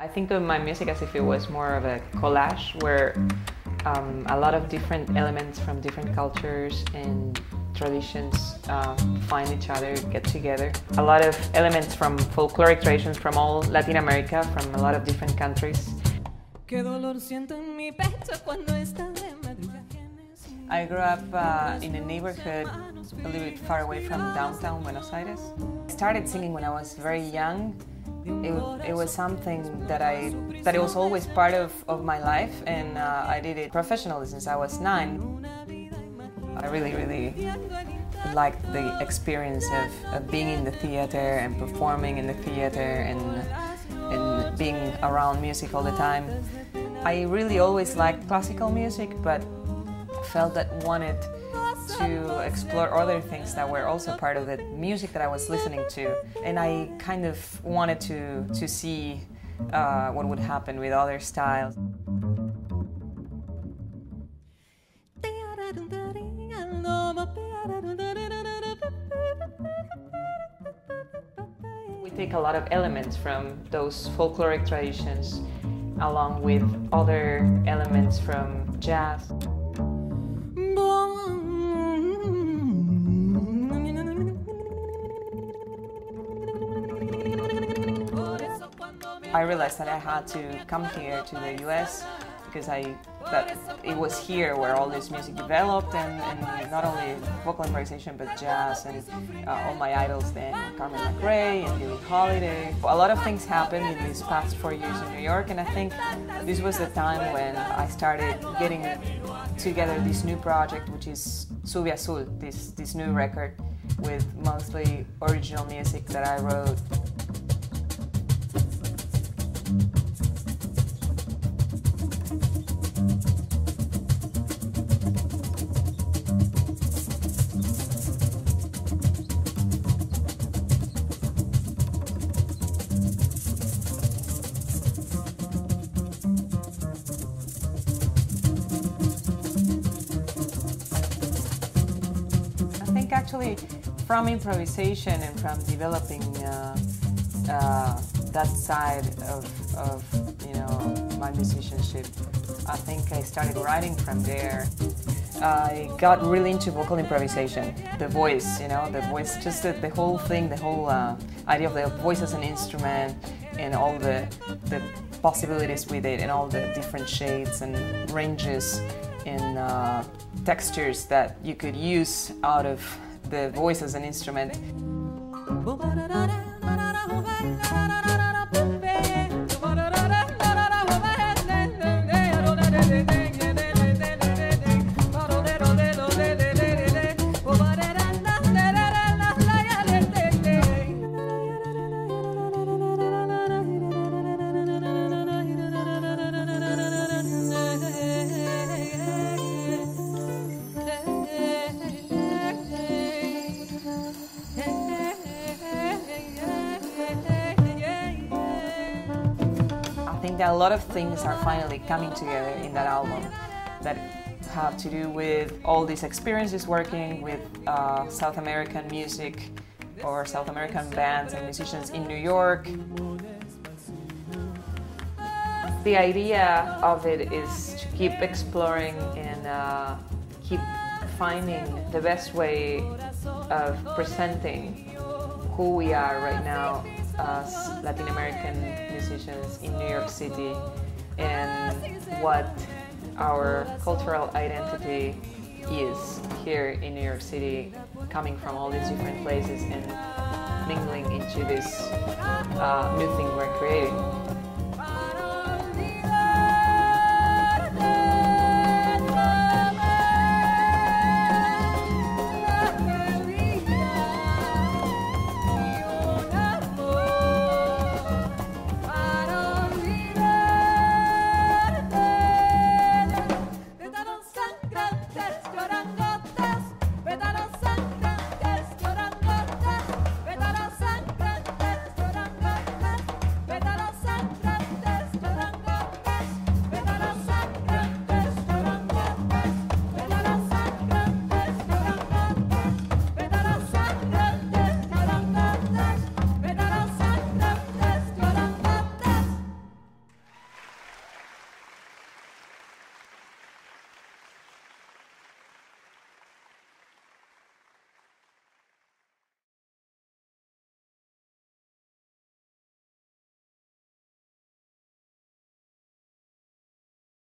I think of my music as if it was more of a collage where a lot of different elements from different cultures and traditions find each other, get together. A lot of elements from folkloric traditions from all Latin America, from a lot of different countries. I grew up in a neighborhood a little bit far away from downtown Buenos Aires. I started singing when I was very young. It was something that it was always part of my life, and I did it professionally since I was 9. I really liked the experience of being in the theater and performing in the theater and being around music all the time. I really always liked classical music, but felt that wanted to explore other things that were also part of the music that I was listening to, and I kind of wanted to see what would happen with other styles. We take a lot of elements from those folkloric traditions along with other elements from jazz. I realized that I had to come here to the US because that it was here where all this music developed, and not only vocal improvisation but jazz and all my idols then, Carmen McRae and Billie Holiday. A lot of things happened in these past 4 years in New York, and I think this was the time when I started getting together this new project, which is Sube, Azul, this new record with mostly original music that I wrote. Actually, from improvisation and from developing that side of my musicianship, I think I started writing from there. I got really into vocal improvisation, the voice, just the whole thing, the whole idea of the voice as an instrument and all the possibilities with it and all the different shades and ranges and textures that you could use out of the voice as an instrument. I think that a lot of things are finally coming together in that album that have to do with all these experiences working with South American music or South American bands and musicians in New York. The idea of it is to keep exploring and keep finding the best way of presenting who we are right now as Latin American musicians in New York City and what our cultural identity is here in New York City, coming from all these different places and mingling into this new thing we're creating.